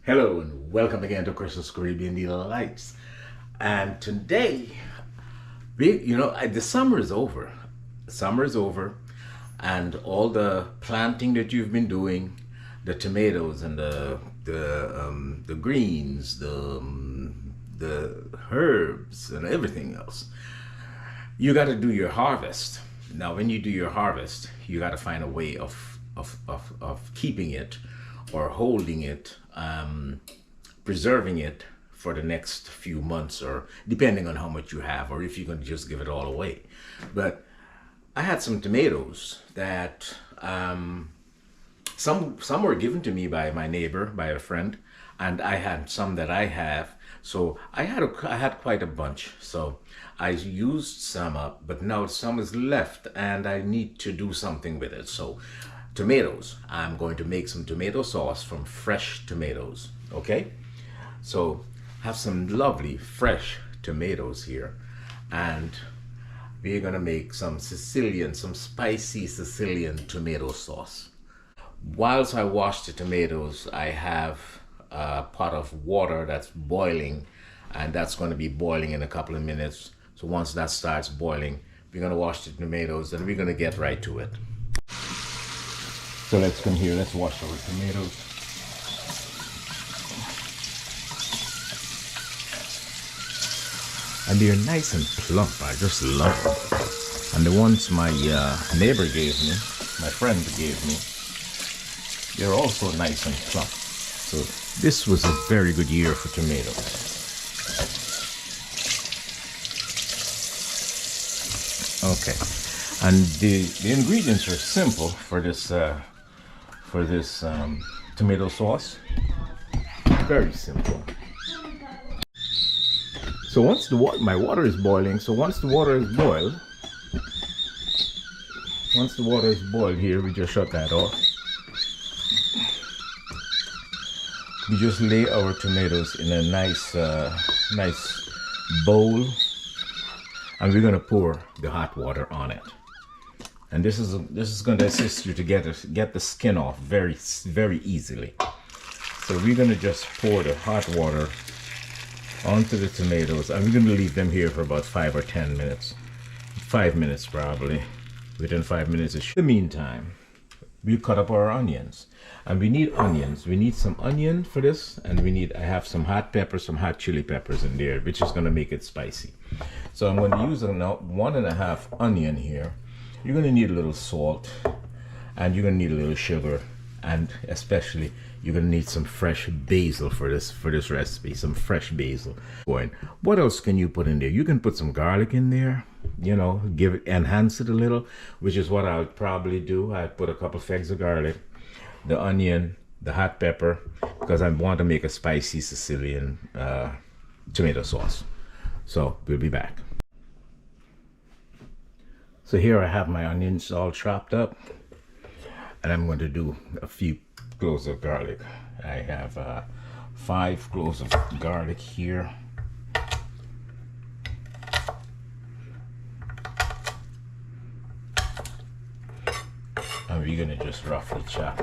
Hello and welcome again to Christmas Caribbean Delights. And today, the summer is over. Summer is over, and all the planting that you've been doing, the tomatoes and the greens, the herbs and everything else. You got to do your harvest. Now, when you do your harvest, you got to find a way of keeping it or holding it, preserving it for the next few months, or depending on how much you have, or if you're going to just give it all away. But I had some tomatoes that some were given to me by my neighbor, by a friend, and I had some that I have. So I had quite a bunch. So I used some up, but now some is left, and I need to do something with it. So tomatoes, I'm going to make some tomato sauce from fresh tomatoes. Okay, so have some lovely fresh tomatoes here, and we're gonna make some spicy Sicilian tomato sauce. Whilst I wash the tomatoes, I have a pot of water that's boiling, and that's going to be boiling in a couple of minutes. So once that starts boiling, we're going to wash the tomatoes and we're going to get right to it. So let's come here, let's wash our tomatoes. And they're nice and plump, I just love them. And the ones my neighbor gave me, my friend gave me, they're also nice and plump. So this was a very good year for tomatoes. Okay, and the ingredients are simple for this tomato sauce. Very simple. So once my water is boiling, once the water is boiled here, we just shut that off. We just lay our tomatoes in a nice bowl, and we're going to pour the hot water on it. And this is going to assist you to get the skin off very, very easily. So we're going to just pour the hot water onto the tomatoes, and we're going to leave them here for about 5 or 10 minutes. 5 minutes probably. Within 5 minutes. In the meantime, we cut up our onions. And we need onions. We need some onion for this, and I have some hot peppers, some hot chili peppers in there, which is going to make it spicy. So I'm going to use 1.5 onion here. You're going to need a little salt, and you're going to need a little sugar, and especially you're going to need some fresh basil for this recipe. Some fresh basil. What else can you put in there? You can put some garlic in there. Enhance it a little, which is what I would probably do. I'd put a couple of eggs of garlic, the onion, the hot pepper, because I want to make a spicy Sicilian tomato sauce. So we'll be back. So here I have my onions all chopped up, and I'm going to do a few cloves of garlic. I have 5 cloves of garlic here. And we're going to just roughly chop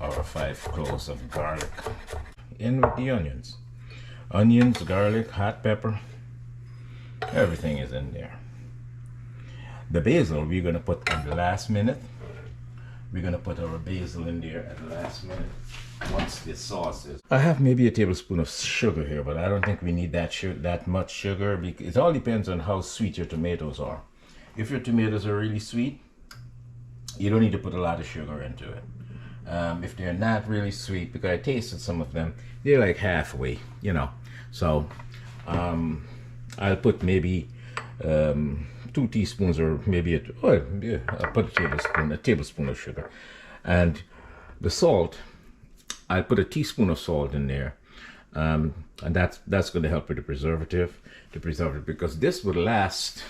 our 5 cloves of garlic in with the onions. Onions, garlic, hot pepper, everything is in there. The basil we're going to put in the last minute. We're going to put our basil in there at the last minute once the sauce is. I have maybe a tablespoon of sugar here, but I don't think we need that much sugar, because it all depends on how sweet your tomatoes are. If your tomatoes are really sweet, you don't need to put a lot of sugar into it. If they're not really sweet, because I tasted some of them, they're like halfway, So I'll put maybe 2 teaspoons, or maybe I'll put a tablespoon of sugar. And the salt, I'll put a teaspoon of salt in there. And that's going to help with the preservative, because this would last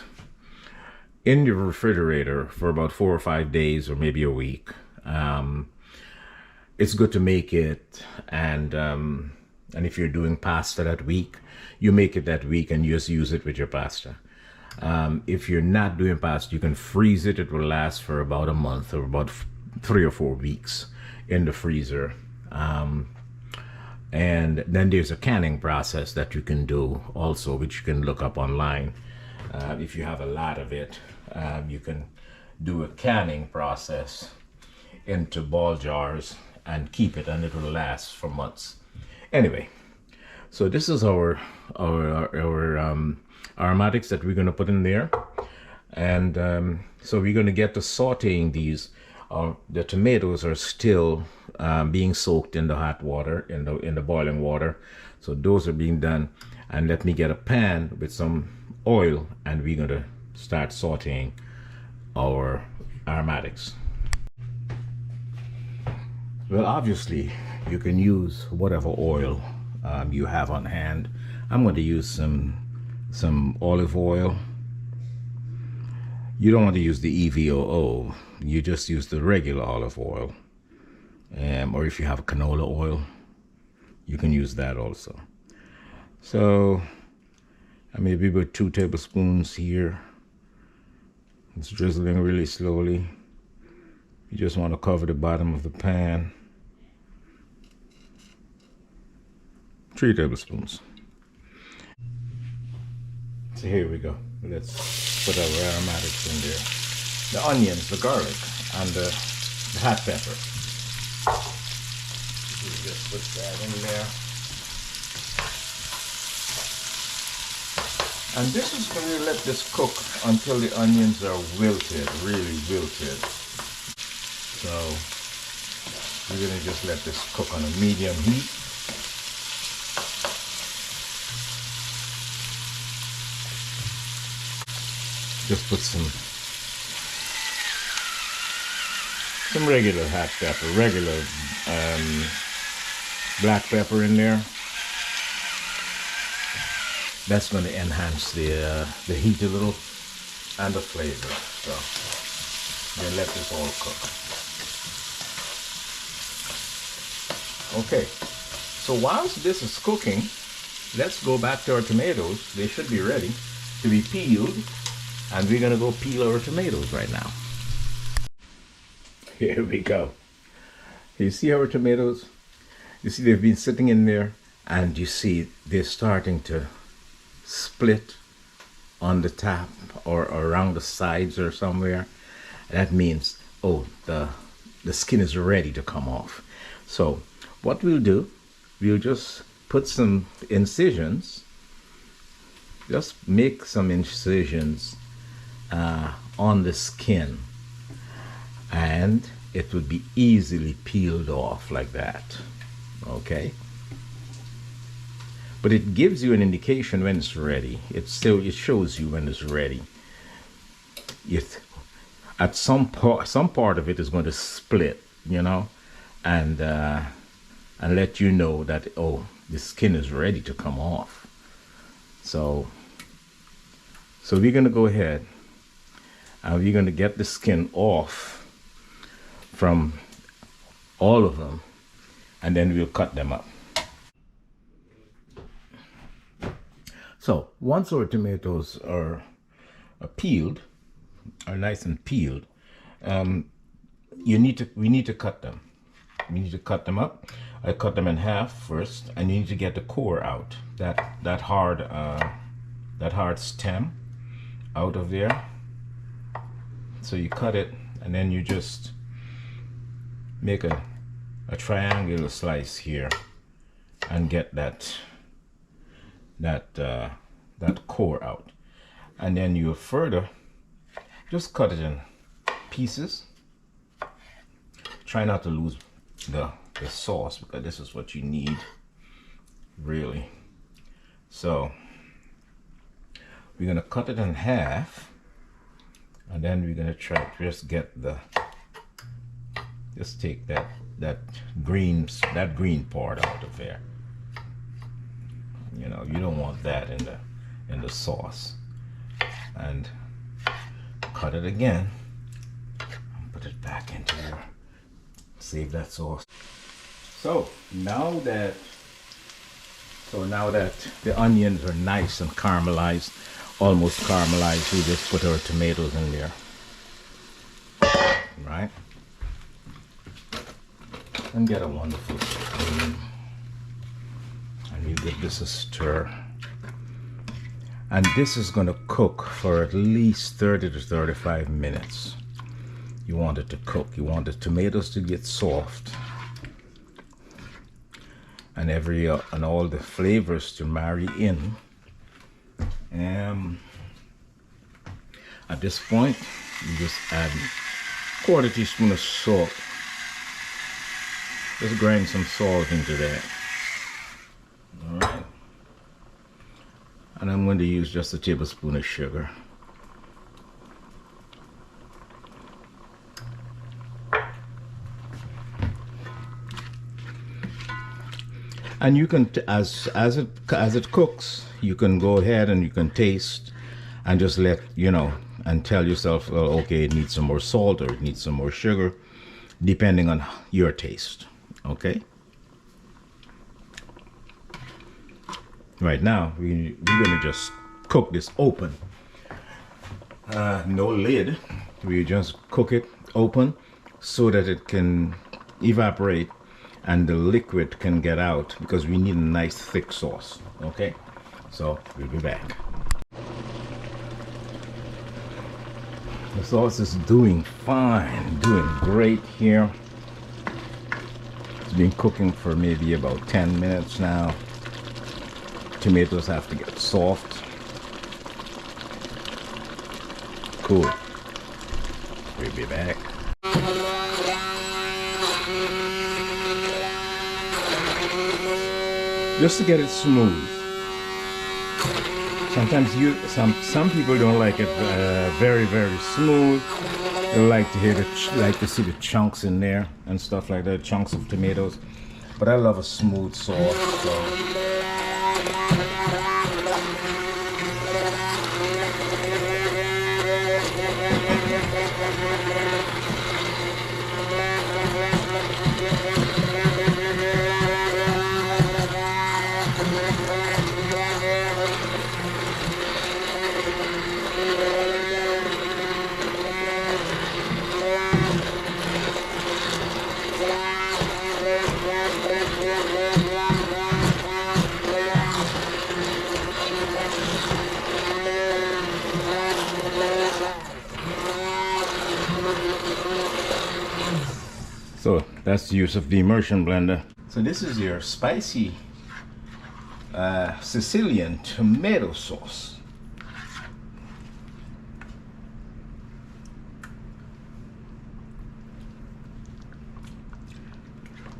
in the refrigerator for about 4 or 5 days, or maybe a week. It's good to make it, and if you're doing pasta that week, you make it that week and you just use it with your pasta. If you're not doing pasta, you can freeze it. It will last for about a month, or about 3 or 4 weeks in the freezer. And then there's a canning process that you can do also, which you can look up online. If you have a lot of it, you can do a canning process into ball jars and keep it, and it will last for months. Anyway, so this is our aromatics that we're going to put in there. And so we're going to get to sauteing these. The tomatoes are still being soaked in the hot water, in the boiling water. So those are being done. And let me get a pan with some oil, and we're going to start sauteing our aromatics. Well, obviously you can use whatever oil you have on hand. I'm going to use some olive oil. You don't want to use the EVOO. You just use the regular olive oil. Or if you have canola oil, you can use that also. So maybe about 2 tablespoons here. It's drizzling really slowly. You just want to cover the bottom of the pan. 3 tablespoons. So here we go. Let's put our aromatics in there. The onions, the garlic, and the hot pepper. We just put that in there. And this is going to let this cook until the onions are wilted, really wilted. So we're going to just let this cook on a medium heat. Just put some regular hot pepper, regular black pepper in there. That's going to enhance the heat a little and the flavor. So then let this all cook. Okay, so whilst this is cooking, let's go back to our tomatoes. They should be ready to be peeled, and we're going to go peel our tomatoes right now. Here we go. You see our tomatoes? You see they've been sitting in there, and you see they're starting to split on the top or around the sides or somewhere. That means, oh, the skin is ready to come off. So what we'll do, we'll just put some incisions, just make some incisions on the skin, and it would be easily peeled off like that. Okay, but it gives you an indication when it's ready. It shows you when it's ready. At some part of it is going to split, you know, and let you know that, oh, the skin is ready to come off. So we're going to go ahead and we're going to get the skin off from all of them, and then we'll cut them up. So once our tomatoes are peeled, are nice and peeled, we need to cut them. We need to cut them up. I cut them in half first, and you need to get the core out, that hard stem out of there. So you cut it, and then you just make a triangular slice here and get that core out, and then you further just cut it in pieces. Try not to lose the sauce, because this is what you need really. So we're gonna cut it in half, and then we're gonna try to just get just take that green part out of there. You know, you don't want that in the sauce. And cut it again and put it back into there. Save that sauce. So now that the onions are nice and caramelized, almost caramelized, we just put our tomatoes in there. Right? And get a wonderful spoon. Give this a stir. And this is going to cook for at least 30 to 35 minutes. You want it to cook. You want the tomatoes to get soft. And all the flavors to marry in. At this point, you just add a quarter teaspoon of salt. Just grind some salt into that. All right. And I'm going to use just a tablespoon of sugar. And you can, as it cooks, you can go ahead and you can taste and just let, and tell yourself, well, okay, it needs some more salt or it needs some more sugar, depending on your taste. Okay? Right now, we're going to just cook this open. No lid. We just cook it open so that it can evaporate and the liquid can get out, because we need a nice thick sauce. Okay? So, we'll be back. The sauce is doing fine, doing great here. It's been cooking for maybe about 10 minutes now. Tomatoes have to get soft. Cool. We'll be back. Just to get it smooth. Sometimes some people don't like it very, very smooth. They like to see the chunks in there and stuff like that, chunks of tomatoes. But I love a smooth sauce. So. So that's the use of the immersion blender. So this is your spicy Sicilian tomato sauce.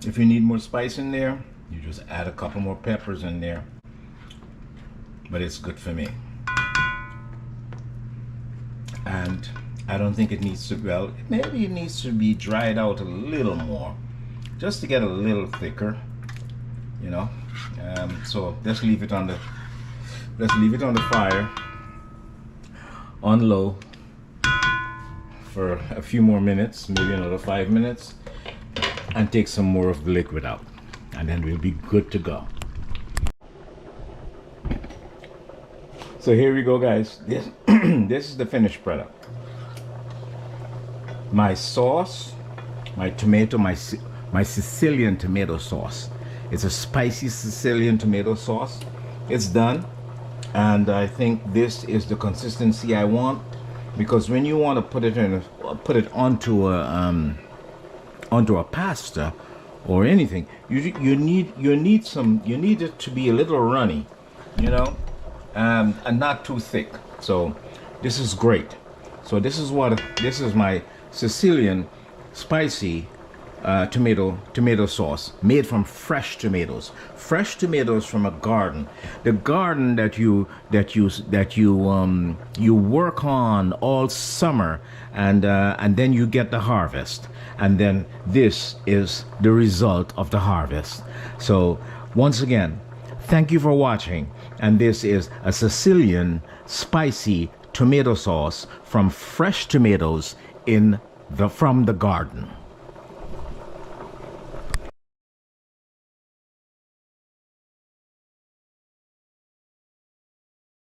If you need more spice in there, you just add a couple more peppers in there. But it's good for me. And I don't think it needs to, well, maybe it needs to be dried out a little more, just to get a little thicker, so let's leave it on the fire on low for a few more minutes, maybe another 5 minutes, and take some more of the liquid out, and then we'll be good to go. So here we go, guys. This this is the finished product. My sauce, my Sicilian tomato sauce. It's a spicy Sicilian tomato sauce. It's done, and I think this is the consistency I want, because when you want to put it onto a pasta or anything, you need it to be a little runny, and not too thick. So this is great. So this is my Sicilian spicy tomato sauce, made from fresh tomatoes from a garden, the garden that you work on all summer, and then you get the harvest, and then this is the result of the harvest. So once again, thank you for watching, and this is a Sicilian spicy tomato sauce from fresh tomatoes from the garden.